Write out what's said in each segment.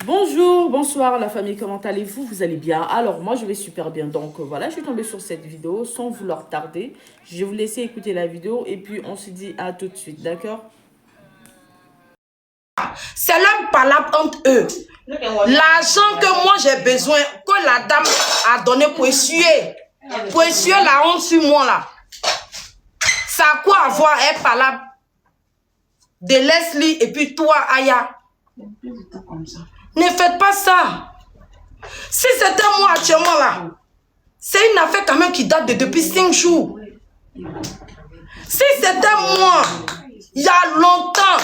Bonjour, bonsoir la famille, comment allez-vous? Vous allez bien? Alors moi je vais super bien, donc voilà, je suis tombée sur cette vidéo sans vouloir tarder. Je vais vous laisser écouter la vidéo et puis on se dit à tout de suite, d'accord? C'est l'homme parlable entre eux. L'argent que moi j'ai besoin, que la dame a donné pour essuyer la honte sur moi là. Ça a quoi à voir, elle parlable de Leslie et puis toi, Aya. Ne faites pas ça. Si c'était moi actuellement là, c'est une affaire quand même qui date de depuis 5 jours. Si c'était moi, il y a longtemps,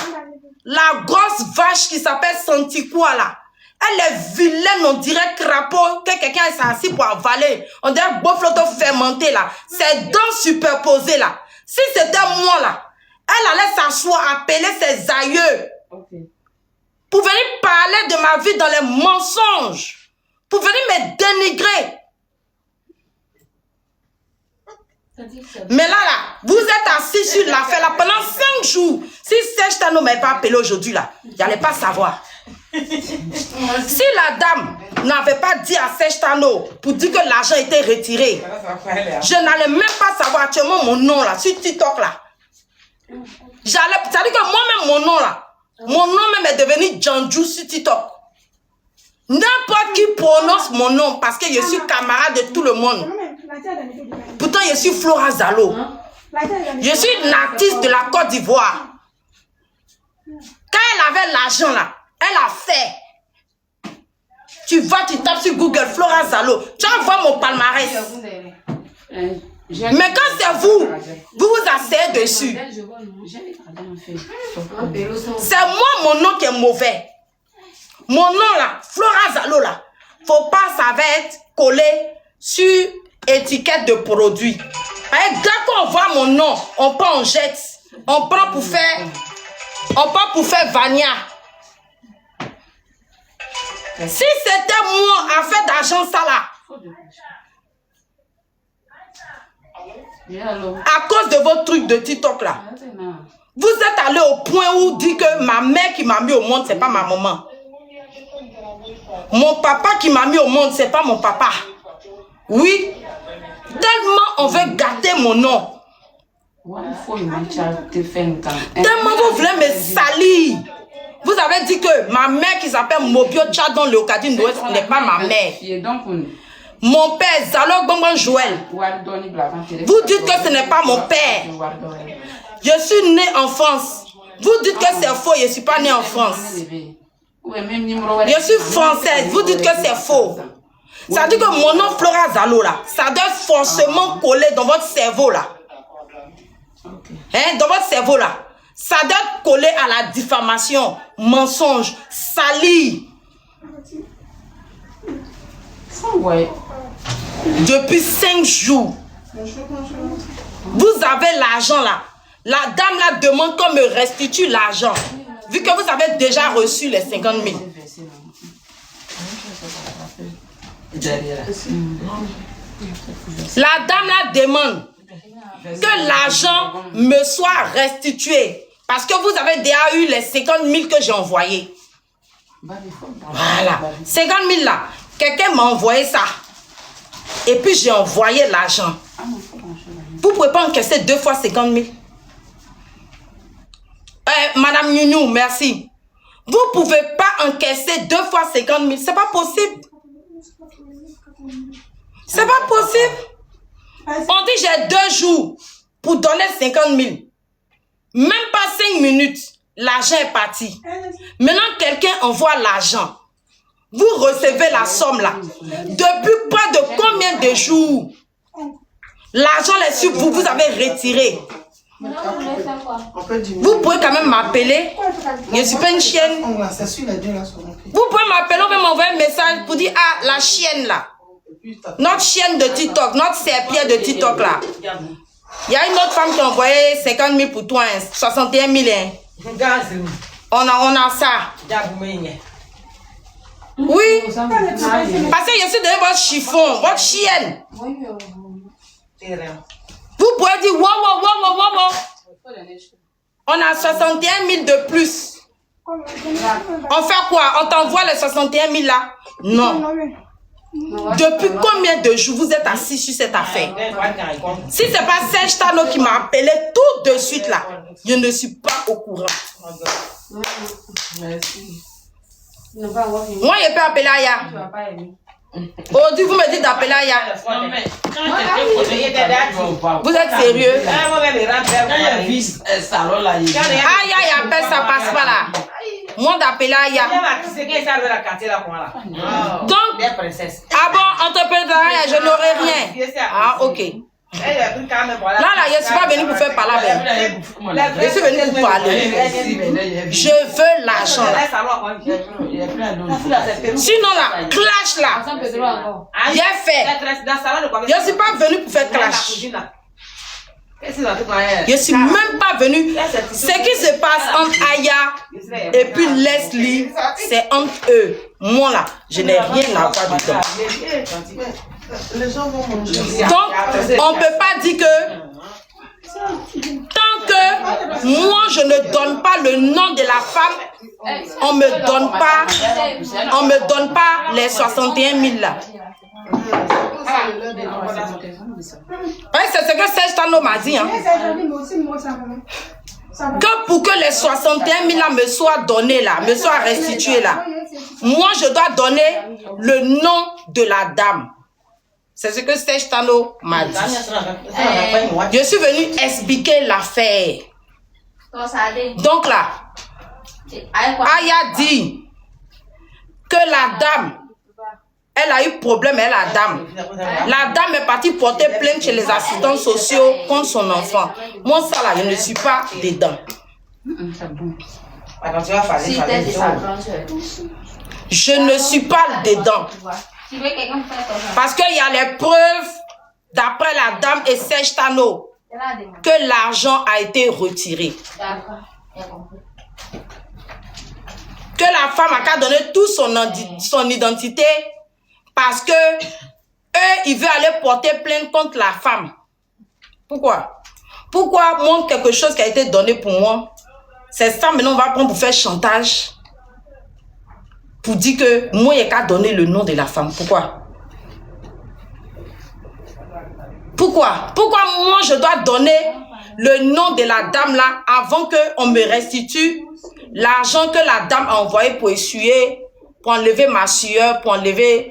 la grosse vache qui s'appelle Santikwa là, elle est vilaine, on dirait crapaud, que quelqu'un s'est assis pour avaler. On dirait bofloto fermenté là. Ses dents superposées là. Si c'était moi là, elle allait s'asseoir, appeler ses aïeux. Pour venir parler de ma vie dans les mensonges. Pour venir me dénigrer. Mais là, vous êtes assis sur l'affaire là pendant 5 jours. Si Serge Tano ne m'avait pas appelé aujourd'hui là, il n'allait pas savoir. Si la dame n'avait pas dit à Serge Tano pour dire que l'argent était retiré, je n'allais même pas savoir actuellement mon nom là, sur TikTok là. Ça veut dire que moi-même mon nom là, mon nom même est devenu Djandjou sur TikTok. N'importe qui prononce mon nom parce que je suis camarade de tout le monde. Pourtant, je suis Flora Zalo. Je suis une artiste de la Côte d'Ivoire. Quand elle avait l'argent là, elle a fait. Tu vas, tu tapes sur Google Flora Zalo. Tu vas voir mon palmarès. Mais quand c'est vous, vous vous asseyez dessus. C'est moi mon nom qui est mauvais. Mon nom là, Flora Zalo là, faut pas, ça va être collé sur étiquette de produit. Et dès qu'on voit mon nom, on prend, on jette. On prend pour faire Vania. Si c'était moi à faire d'argent ça là, à cause de votre truc de TikTok là, vous êtes allé au point où dit que ma mère qui m'a mis au monde, c'est pas ma maman. Mon papa qui m'a mis au monde, c'est pas mon papa. Oui. Tellement on veut gâter mon nom. Tellement vous voulez me salir. Vous avez dit que ma mère qui s'appelle Mobio Tchadon le Okadine Noël n'est pas ma mère. Mon père, Zalo Bongon Joël. Vous dites que ce n'est pas mon père. Je suis né en France. Vous dites que c'est faux, je ne suis pas né en France. Je suis française, vous dites que c'est faux. Ça veut dire que mon nom Flora Zalo là, ça doit forcément coller dans votre cerveau là. Hein, dans votre cerveau là. Ça doit coller à la diffamation, mensonge, sali. Depuis 5 jours, vous avez l'argent là. La dame là demande qu'on me restitue l'argent. Vu que vous avez déjà reçu les 50 000. La dame là demande que l'argent me soit restitué. Parce que vous avez déjà eu les 50 000 que j'ai envoyés. Voilà. 50 000 là. Quelqu'un m'a envoyé ça. Et puis j'ai envoyé l'argent. Vous ne pouvez pas encaisser 2 fois 50 000. Madame Nounou, merci. Vous ne pouvez pas encaisser 2 fois 50 000. C'est pas possible. C'est pas possible. On dit j'ai 2 jours pour donner 50 000. Même pas 5 minutes, l'argent est parti. Maintenant, quelqu'un envoie l'argent. Vous recevez la somme là. Depuis pas de combien de jours? L'argent est sur vous, vous avez retiré. Vous pouvez quand même m'appeler. Je ne suis pas une chienne. Vous pouvez m'appeler, on peut m'envoyer un message pour dire, ah, la chienne là. Notre chienne de TikTok, notre serpillère de TikTok là. Il y a une autre femme qui a envoyé 50 000 pour toi, 61 000. Hein. On a ça. Oui. Parce que je suis devant votre chiffon, votre chienne. Vous pouvez dire wow. On a 61 000 de plus. On fait quoi? On t'envoie les 61 000 là? Non. Depuis combien de jours vous êtes assis sur cette affaire? Si ce n'est pas Serge Tano qui m'a appelé tout de suite là, je ne suis pas au courant. Moi, je peux appeler Aya. Aujourd'hui, vous me dites d'appeler Aya. Vous êtes sérieux? Aya, il appelle, ça passe pas là. Moi, d'appeler Aya. Donc, ah bon, entrepreneur, je n'aurai rien. Ah, ok. Là, je ne suis pas venu pour faire parler avec vous. Je suis venu pour parler. Je veux l'argent. Sinon, là, clash là. J'ai fait. Je ne suis pas venu pour faire clash. Je ne suis même pas venu. Ce qui se passe entre Aya et puis Leslie, c'est entre eux. Moi là, je n'ai rien à voir dedans. Donc, on ne peut pas dire que tant que moi je ne donne pas le nom de la femme, on me donne pas les 61 000 là. C'est ce que Serge Tano m'a dit. Hein. Que pour que les 61 000 là me soient donnés là, me soient restitués là, moi je dois donner le nom de la dame. C'est ce que Serge Tano m'a dit. Je suis venu expliquer l'affaire. Donc là, Aya dit que la dame, elle a eu problème avec la dame. La dame est partie porter plainte chez les assistants sociaux contre son enfant. Moi, ça là, je ne suis pas dedans. Je ne suis pas dedans. Parce qu'il y a les preuves, d'après la dame et Serge Tano, que l'argent a été retiré. Que la femme a qu'à donner toute son identité parce que eux, ils veulent aller porter plainte contre la femme. Pourquoi? Pourquoi moi, quelque chose qui a été donné pour moi, c'est ça maintenant on va prendre pour faire chantage? Pour dire que moi, il n'y a qu'à donner le nom de la femme. Pourquoi? Pourquoi? Pourquoi moi, je dois donner le nom de la dame là avant qu'on me restitue l'argent que la dame a envoyé pour essuyer, pour enlever ma sueur, pour enlever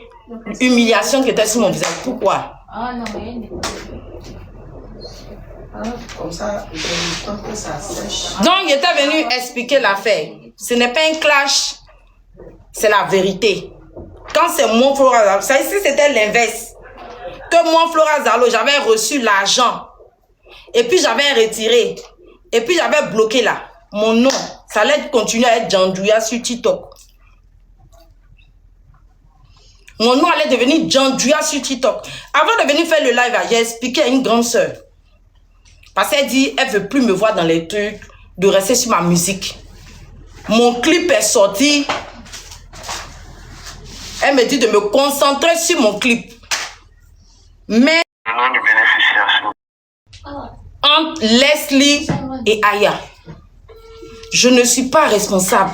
l'humiliation qui était sur mon visage? Pourquoi? Comme ça, que ça sèche. Donc, j'étais venu expliquer l'affaire. Ce n'est pas un clash. C'est la vérité. Quand c'est mon Flora Zalo, ça ici c'était l'inverse. Que moi, Flora Zalo, j'avais reçu l'argent. Et puis j'avais retiré. Et puis j'avais bloqué là. Mon nom, ça allait continuer à être Djandouya sur TikTok. Mon nom allait devenir Djandouya sur TikTok. Avant de venir faire le live, j'ai expliqué à une grande soeur. Parce qu'elle dit, elle ne veut plus me voir dans les trucs, de rester sur ma musique. Mon clip est sorti. Elle me dit de me concentrer sur mon clip. Mais Le nom du bénéficiaire. entre Leslie et Aya, je ne suis pas responsable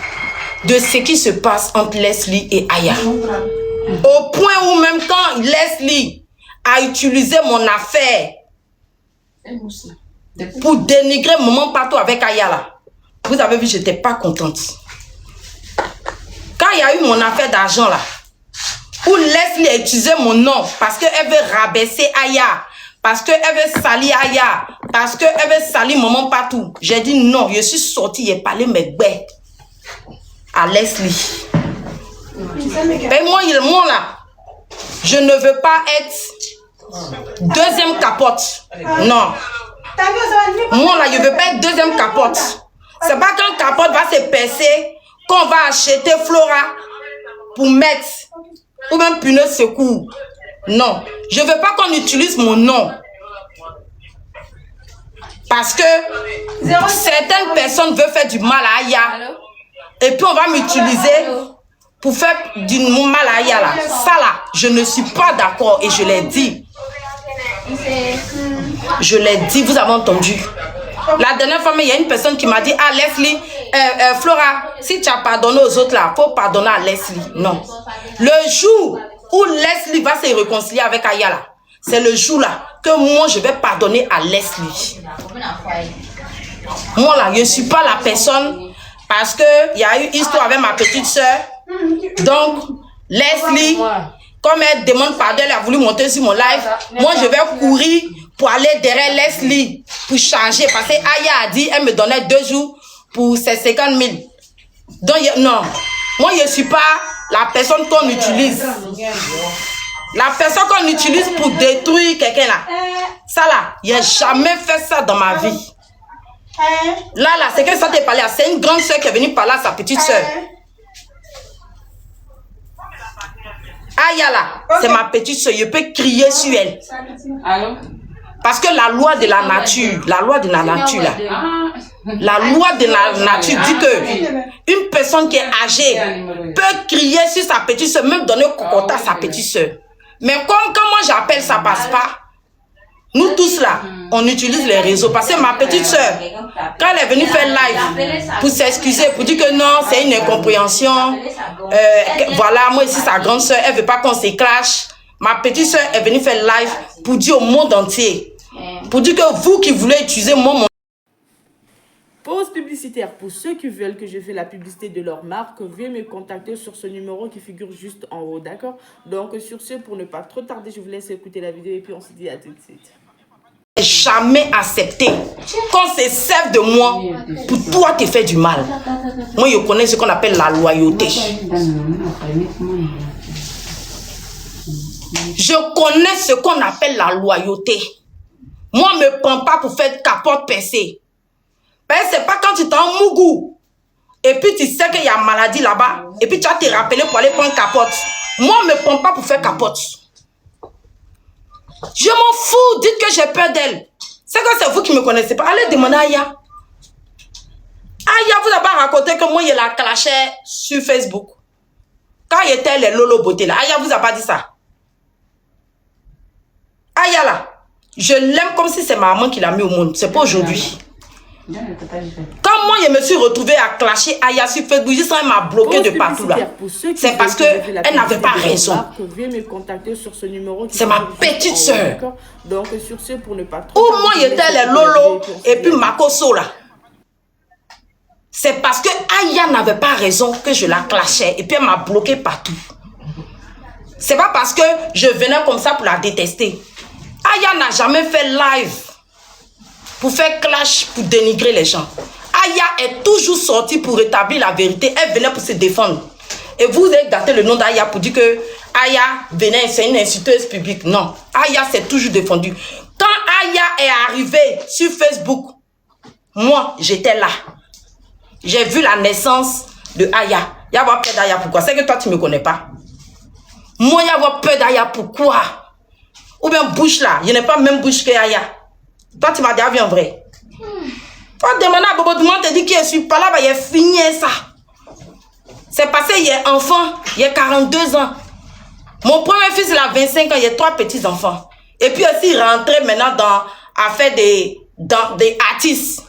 de ce qui se passe entre Leslie et Aya. Au point où même quand Leslie a utilisé mon affaire pour dénigrer mon partout avec Aya là, vous avez vu, je n'étais pas contente. Quand il y a eu mon affaire d'argent là, où Leslie a utilisé mon nom parce qu'elle veut rabaisser Aya, parce qu'elle veut salir Aya, parce qu'elle veut salir maman partout. J'ai dit non, je suis sortie, j'ai parlé mes bêtes à Leslie. Mais moi là, je ne veux pas être deuxième capote. Non. Moi là, je ne veux pas être deuxième capote. C'est pas qu'un capote va se percer qu'on va acheter Flora pour mettre. Ou même puneux secours. Non. Je ne veux pas qu'on utilise mon nom. Parce que certaines personnes veulent faire du mal à Aya. Et puis on va m'utiliser pour faire du mal à Aya là. Ça là, je ne suis pas d'accord et je l'ai dit. Je l'ai dit, vous avez entendu. La dernière fois, il y a une personne qui m'a dit, ah Leslie, Flora, si tu as pardonné aux autres là, faut pardonner à Leslie. Non. Le jour où Leslie va se réconcilier avec Aya là, c'est le jour là que moi je vais pardonner à Leslie. Moi là, je ne suis pas la personne parce que il y a eu histoire avec ma petite soeur. Donc, Leslie, comme elle demande pardon, elle a voulu monter sur mon live. Moi, je vais courir pour aller derrière Leslie pour changer. Parce que Aya a dit, elle me donnait 2 jours pour ses 50 000. Donc, non. Moi, je ne suis pas la personne qu'on utilise. La personne qu'on utilise pour détruire quelqu'un là. Ça là, je n'ai jamais fait ça dans ma vie. Là, c'est que ça t'est parlé. C'est une grande soeur qui est venue parler à sa petite soeur. Aya là, c'est ma petite soeur. Je peux crier sur elle. Parce que la loi de la nature, la loi de la nature là, la loi de la nature dit que une personne qui est âgée peut crier sur sa petite soeur, même donner cocotte à sa petite soeur. Mais comme quand moi j'appelle, ça passe pas. Nous tous là, on utilise les réseaux. Parce que ma petite soeur, quand elle est venue faire live pour s'excuser, pour dire que non, c'est une incompréhension. Voilà, moi ici, sa grande soeur, elle veut pas qu'on se clash. Ma petite soeur est venue faire live pour dire au monde entier. Pour dire que vous qui voulez utiliser mon... Pause publicitaire. Pour ceux qui veulent que je fasse la publicité de leur marque, veuillez me contacter sur ce numéro qui figure juste en haut, d'accord? Donc sur ce, pour ne pas trop tarder, je vous laisse écouter la vidéo et puis on se dit à tout de suite. Jamais accepté qu'on se serve de moi pour toi te faire du mal. Moi, je connais ce qu'on appelle la loyauté. Je connais ce qu'on appelle la loyauté. Moi, ne me prends pas pour faire capote percée. Ben, c'est pas quand tu t'es en mougou et puis tu sais qu'il y a maladie là-bas et puis tu vas te rappeler pour aller prendre capote. Moi, ne me prends pas pour faire capote. Je m'en fous, dites que j'ai peur d'elle. C'est que c'est vous qui ne me connaissez pas. Allez demander à Aya. Aya vous a pas raconté que moi, je la clashais sur Facebook. Quand il était les Lolo Beauté là, Aya vous a pas dit ça. Aya là, je l'aime comme si c'est ma maman qui l'a mis au monde. C'est pas aujourd'hui. Quand moi je me suis retrouvée à clasher Aya sur Facebook, juste elle m'a bloqué de partout là. C'est parce qu'elle n'avait pas raison. C'est ma petite soeur. Donc sur ce, pour ne pas trop... Ou moi j'étais les Lolo et puis Makoso là. C'est parce que Aya n'avait pas raison que je la clashais et puis elle m'a bloqué partout. C'est pas parce que je venais comme ça pour la détester. Aya n'a jamais fait live pour faire clash, pour dénigrer les gens. Aya est toujours sortie pour rétablir la vérité. Elle venait pour se défendre. Et vous avez gâté le nom d'Aya pour dire que Aya venait, c'est une insulteuse publique. Non, Aya s'est toujours défendue. Quand Aya est arrivée sur Facebook, moi, j'étais là. J'ai vu la naissance de Aya. Il y a avoir peur d'Aya, pourquoi? C'est que toi, tu ne me connais pas. Moi, il y a avoir peur d'Aya, pourquoi? Ou bien bouche là, je n'ai pas même bouche que Aya. Toi, tu m'as dit, viens vrai. Quand tu demandes à Bobo, tout le monde te dit que je suis pas là, bah, il a fini ça. C'est passé, il est enfant, il a 42 ans. Mon premier fils, il a 25 ans, il a 3 petits-enfants. Et puis aussi, il rentrait maintenant à faire des artistes.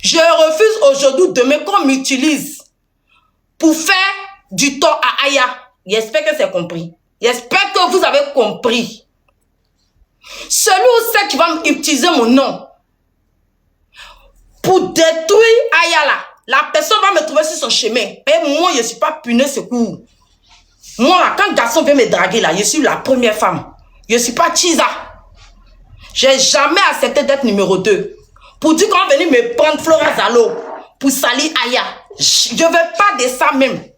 Je refuse aujourd'hui demain qu'on m'utilise pour faire du tort à Aya. J'espère que c'est compris. J'espère que vous avez compris. Celui ou celle qui va utiliser mon nom pour détruire Aya là, la personne va me trouver sur son chemin. Et moi, je ne suis pas punaise secours. Moi, là, quand garçon vient me draguer là, je suis la première femme. Je ne suis pas Chiza. Je n'ai jamais accepté d'être numéro 2. Pour dire qu'on va venir me prendre Flora Zalo pour salir Aya. Je ne veux pas de ça même.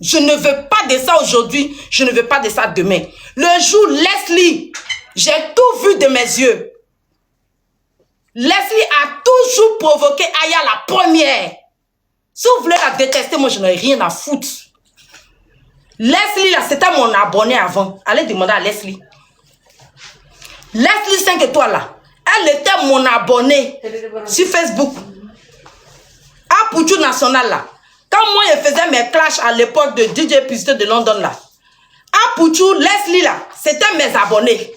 Je ne veux pas de ça aujourd'hui, je ne veux pas de ça demain. Le jour, Leslie, j'ai tout vu de mes yeux. Leslie a toujours provoqué Aya la première. Si vous voulez la détester, moi je n'ai rien à foutre. Leslie là, c'était mon abonné avant. Allez demander à Leslie. Leslie 5 étoiles là, elle était mon abonné sur Facebook. À Pouchou National là. Quand moi, je faisais mes clashs à l'époque de DJ Publicité de London, là, À Pouchou, Leslie là, c'était mes abonnés.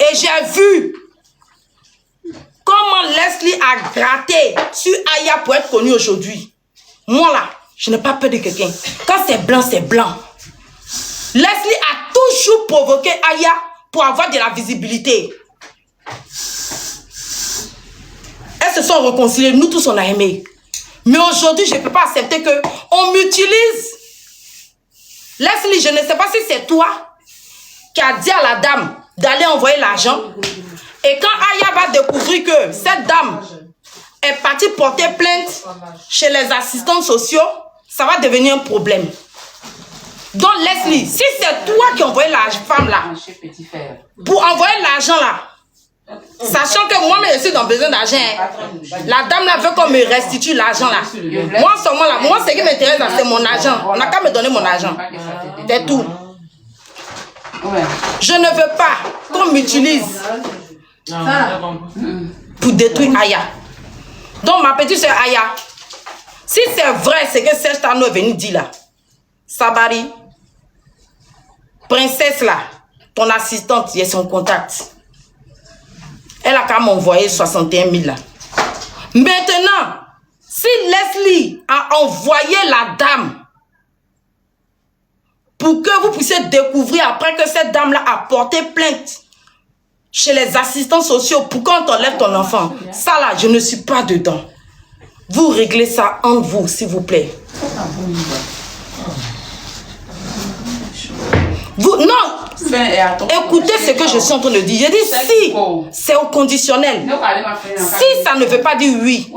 Et j'ai vu comment Leslie a gratté sur Aya pour être connue aujourd'hui. Moi là, je n'ai pas peur de quelqu'un. Quand c'est blanc, c'est blanc. Leslie a toujours provoqué Aya pour avoir de la visibilité. Elles se sont réconciliées, nous tous on a aimé. Mais aujourd'hui, je ne peux pas accepter qu'on m'utilise. Leslie, je ne sais pas si c'est toi qui as dit à la dame d'aller envoyer l'argent. Et quand Aya va découvrir que cette dame est partie porter plainte chez les assistants sociaux, ça va devenir un problème. Donc Leslie, si c'est toi qui as envoyé la femme là, pour envoyer l'argent là, sachant que moi-même je suis dans besoin d'argent, la dame là veut qu'on me restitue l'argent là. Moi en ce moment là, moi ce qui m'intéresse là, c'est mon argent. On n'a qu'à me donner mon argent. C'est tout. Je ne veux pas qu'on m'utilise pour détruire Aya. Donc ma petite soeur Aya, si c'est vrai ce que Serge Tano est venu dire là, Sabari, princesse là, ton assistante, il y a son contact. Elle a qu'à m'envoyer 61 000 là. Maintenant, si Leslie a envoyé la dame pour que vous puissiez découvrir après que cette dame-là a porté plainte chez les assistants sociaux pour qu'on t'enlève ton enfant, ça là, je ne suis pas dedans. Vous réglez ça entre vous, s'il vous plaît. Vous, non, écoutez ce que je suis en train de dire. J'ai dit si, c'est au conditionnel. Si ça ne veut pas dire oui.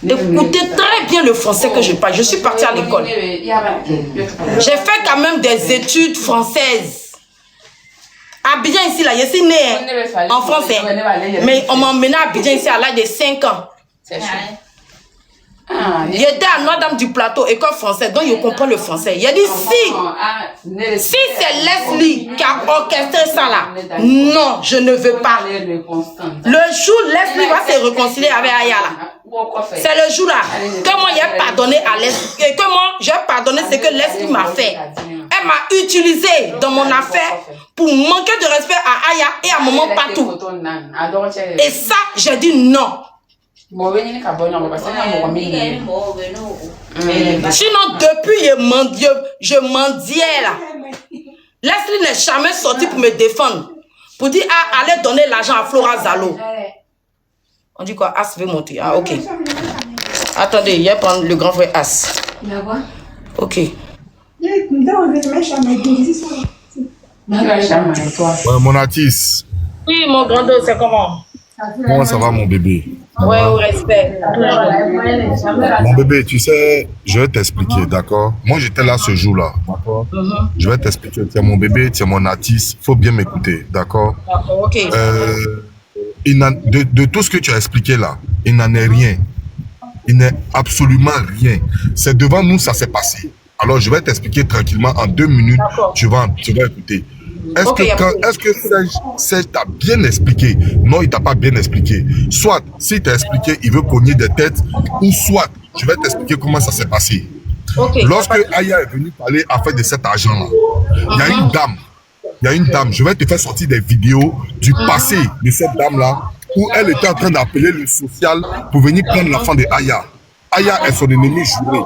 Écoutez très bien le français que je parle. Je suis partie à l'école. J'ai fait quand même des études françaises. Abidjan ici, là, je suis née en français. Mais on m'a emmené à Abidjan ici à l'âge de 5 ans. J'étais à Notre-Dame du Plateau, école française, donc je comprends le français. Il a dit si c'est Leslie qui a orchestré ça là, non, je ne veux pas. Le jour Leslie va se réconcilier avec Aya là, c'est le jour là que moi j'ai pardonné à Leslie, et que moi j'ai pardonné ce que Leslie m'a fait. Elle m'a utilisé dans mon affaire pour manquer de respect à Aya et à maman partout. Et ça, j'ai dit non. Sinon, depuis, je mendiais là. Leslie n'est jamais sorti pour me défendre. Pour dire, ah, allez donner l'argent à Flora Zalo. On dit quoi? As veut monter. Ah, ok. Attendez, il va prendre le grand frère As. Ok. Ouais, mon artiste. Oui, mon grand dos, c'est comment? Comment ça va, mon bébé? Ouais, au respect. Mon bébé, tu sais, je vais t'expliquer, d'accord? Moi, j'étais là ce jour-là, d'accord? Je vais t'expliquer. Tu es mon bébé, tu es mon artiste. Il faut bien m'écouter, d'accord? D'accord, ok. De tout ce que tu as expliqué là, il n'en est rien. Il n'est absolument rien. C'est devant nous, ça s'est passé. Alors, je vais t'expliquer tranquillement en 2 minutes. Tu vas écouter. Est-ce que Serge t'a bien expliqué? Non, il t'a pas bien expliqué. Soit, s'il t'a expliqué, il veut cogner des têtes, ou soit, je vais t'expliquer comment ça s'est passé. Lorsque Aya est venue parler à fait de cet argent-là, il y a une dame, je vais te faire sortir des vidéos du passé de cette dame-là, où elle était en train d'appeler le social pour venir prendre l'enfant de Aya. Aya est son ennemi juré.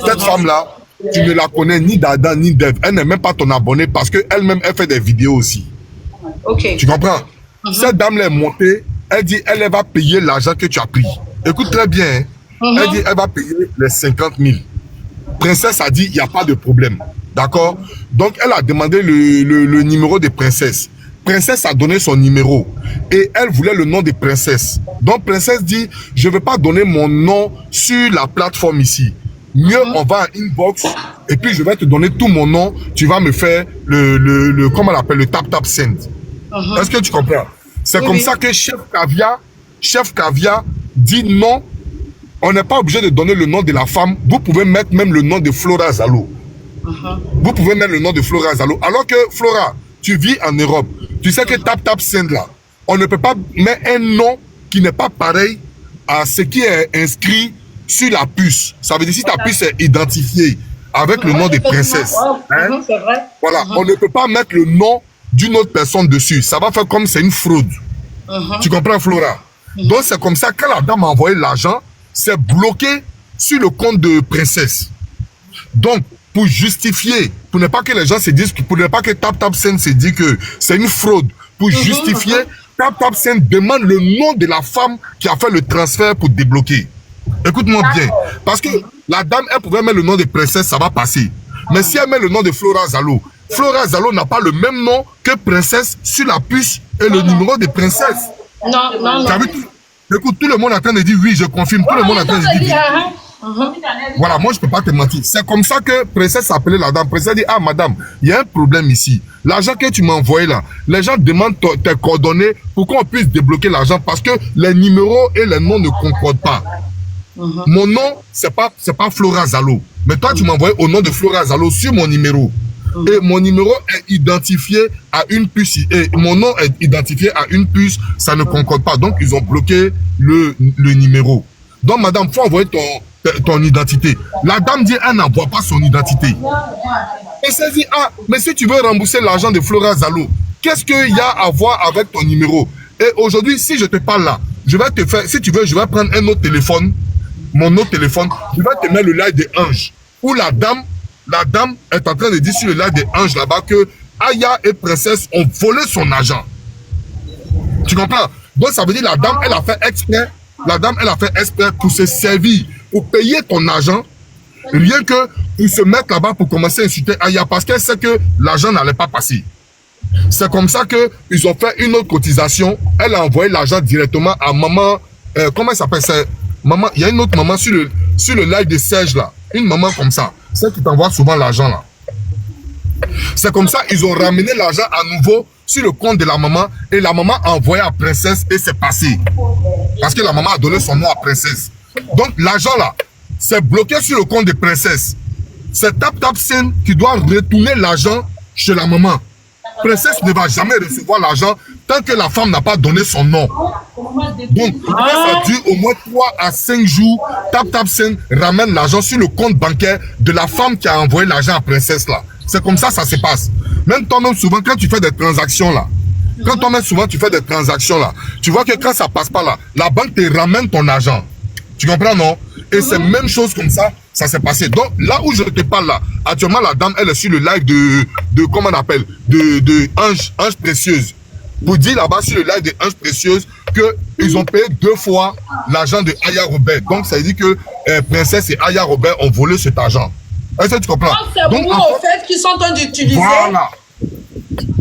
Cette femme-là, tu ne la connais ni d'Adam ni d'Ève. Elle n'est même pas ton abonné parce qu'elle-même, elle fait des vidéos aussi. Tu comprends? Cette dame-là est montée. Elle dit, elle va payer l'argent que tu as pris. Écoute très bien. Elle dit, elle va payer les 50 000. Princesse a dit, il n'y a pas de problème. D'accord? Donc, elle a demandé le numéro de Princesse. Princesse a donné son numéro. Et elle voulait le nom de Princesse. Donc, Princesse dit, je ne veux pas donner mon nom sur la plateforme ici. Mieux, on va à inbox et puis je vais te donner tout mon nom. Tu vas me faire comment on appelle, le tap send. Est-ce que tu comprends? C'est comme ça que Chef Caviar dit non. On n'est pas obligé de donner le nom de la femme. Vous pouvez mettre même le nom de Flora Zalo. Vous pouvez mettre le nom de Flora Zalo. Alors que Flora, tu vis en Europe. Tu sais que tap send là, on ne peut pas mettre un nom qui n'est pas pareil à ce qui est inscrit sur la puce. Ça veut dire si ta puce est identifiée avec le nom de princesse. Hein? C'est vrai. Voilà, on ne peut pas mettre le nom d'une autre personne dessus. Ça va faire comme c'est une fraude. Tu comprends, Flora? Donc, c'est comme ça, quand la dame a envoyé l'argent, c'est bloqué sur le compte de princesse. Donc, pour justifier, pour ne pas que les gens se disent, pour ne pas que TapTapSend se dise que c'est une fraude, pour justifier, TapTapSend demande le nom de la femme qui a fait le transfert pour débloquer. Écoute-moi bien, parce que la dame, elle pouvait mettre le nom de princesse, ça va passer. Mais si elle met le nom de Flora Zalo, Flora Zalo n'a pas le même nom que princesse sur la puce et le numéro de princesse. Non. Écoute, tout le monde est en train de dire oui, je confirme. Tout le monde est en train de dire oui. Voilà, moi je peux pas te mentir. C'est comme ça que princesse appelait la dame. Princesse dit, ah madame, il y a un problème ici. L'argent que tu m'as envoyé là, les gens demandent tes coordonnées pour qu'on puisse débloquer l'argent parce que les numéros et les noms ne concordent pas. Mon nom, c'est pas Flora Zalo. Mais toi, tu m'as envoyé au nom de Flora Zalo sur mon numéro. Et mon numéro est identifié à une puce. Et mon nom est identifié à une puce. Ça ne concorde pas. Donc, ils ont bloqué le numéro. Donc, madame, il faut envoyer ton identité. La dame dit, elle n'envoie pas son identité. Et elle dit, ah, mais si tu veux rembourser l'argent de Flora Zalo, qu'est-ce qu'il y a à voir avec ton numéro? Et aujourd'hui, si je te parle là, je vais te faire, si tu veux, je vais prendre un autre téléphone, mon autre téléphone, je vais te mettre le live des anges. Où la dame est en train de dire sur le live des anges là-bas que Aya et Princesse ont volé son argent. Tu comprends? Donc ça veut dire la dame, elle a fait exprès. La dame, elle a fait exprès pour se servir, pour payer ton argent, rien que pour se mettre là-bas pour commencer à insulter Aya parce qu'elle sait que l'argent n'allait pas passer. C'est comme ça qu'ils ont fait une autre cotisation. Elle a envoyé l'argent directement à maman. Comment elle s'appelle? Maman, il y a une autre maman sur le live de Serge là. Une maman comme ça. Celle qui t'envoie souvent l'argent là. C'est comme ça ils ont ramené l'argent à nouveau sur le compte de la maman. Et la maman a envoyé à Princesse et c'est passé. Parce que la maman a donné son nom à Princesse. Donc l'argent là, c'est bloqué sur le compte de Princesse. C'est TapTapSend qui doit retourner l'argent chez la maman. Princesse ne va jamais recevoir l'argent tant que la femme n'a pas donné son nom. Donc, ça dure au moins 3 à 5 jours. TapTapSend ramène l'argent sur le compte bancaire de la femme qui a envoyé l'argent à Princesse là. C'est comme ça se passe. Même toi-même, souvent, quand tu fais des transactions là, tu vois que quand ça passe pas là, la banque te ramène ton argent. Tu comprends, non? Et c'est même chose comme ça s'est passé. Donc, là où je te parle là, actuellement, la dame, elle est sur le live de comment on appelle, de Ange Précieuse. Vous dites là-bas sur le live de Ange Précieuse qu'ils ont payé 2 fois l'argent de Aya Robert. Donc, ça veut dire que Princesse et Aya Robert ont volé cet argent. Est-ce que tu comprends? Donc, c'est vous, en fait, qui sont en train d'utiliser.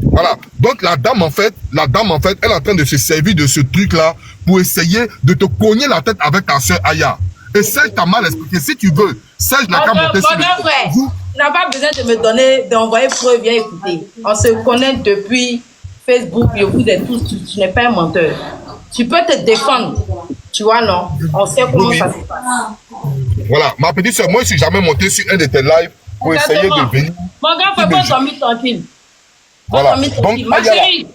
Voilà. Donc, la dame, en fait, elle est en train de se servir de ce truc-là pour essayer de te cogner la tête avec ta soeur Aya. Et Serge t'a mal expliqué. Si tu veux, Serge n'a qu'à monter sur le... Tu n'as pas besoin de me donner, d'envoyer preuve, viens écouter. On se connaît depuis Facebook, je vous ai tous, tu n'es pas un menteur. Tu peux te défendre. Tu vois, non? On sait comment ça se passe. Voilà. Ma petite soeur, moi, je ne suis jamais monté sur un de tes lives pour essayer de venir. Mon gars, faut pas dormir tranquille. Voilà. Donc, ma chérie,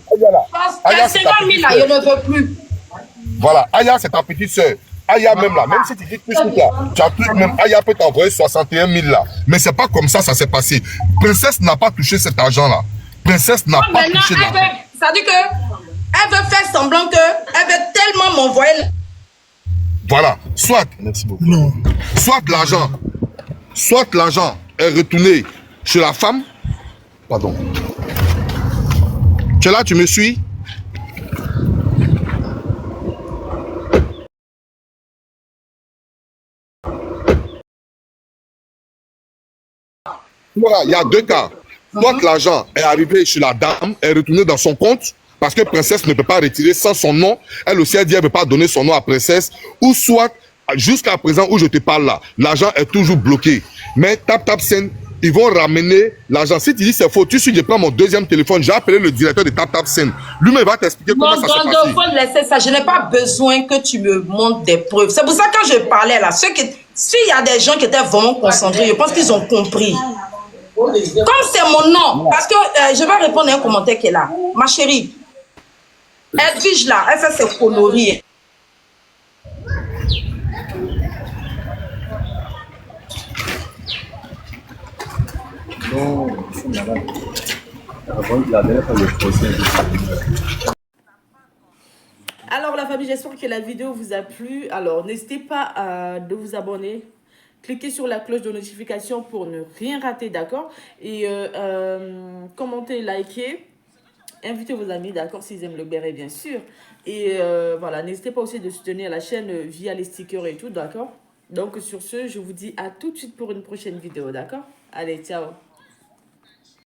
Aya, 50 000 là, je ne veux plus. Voilà. Aya, c'est ta petite soeur. Aya même là, même si tu dis plus là, tu as plus même Aya peut t'envoyer 61 000 là. Mais c'est pas comme ça s'est passé. Princesse n'a pas touché cet argent là. Princesse n'a pas touché l'argent. Ça dit que elle veut faire semblant que elle veut tellement m'envoyer. Voilà. Soit, merci beaucoup. Non. Soit l'argent est retourné chez la femme. Pardon. Tu es là, tu me suis? Voilà, il y a 2 cas. Soit l'argent est arrivé chez la dame, est retourné dans son compte, parce que Princesse ne peut pas retirer sans son nom. Elle aussi a dit qu'elle ne peut pas donner son nom à Princesse. Ou soit, jusqu'à présent où je te parle là, l'argent est toujours bloqué. Mais TapTapSend, ils vont ramener l'argent. Si tu dis c'est faux, tu suis, je prends mon deuxième téléphone, j'ai appelé le directeur de TapTapSend. Lui-même va t'expliquer comment ça s'est passé. Mon grand laissez ça. Je n'ai pas besoin que tu me montres des preuves. C'est pour ça que quand je parlais là, s'il y a des gens qui étaient vraiment concentrés, je pense qu'ils ont compris. Comme c'est mon nom, parce que je vais répondre à un commentaire qui est là. Ma chérie, Edwige là, elle fait ses conneries. Non, je suis malade. Avant la dernière fois, le procès. Alors la famille, j'espère que la vidéo vous a plu. Alors n'hésitez pas de vous abonner. Cliquez sur la cloche de notification pour ne rien rater, d'accord? Et commentez, likez. Invitez vos amis, d'accord, s'ils aiment le béret, bien sûr. Et voilà, n'hésitez pas aussi de soutenir la chaîne via les stickers et tout, d'accord? Donc sur ce, je vous dis à tout de suite pour une prochaine vidéo, d'accord? Allez, ciao!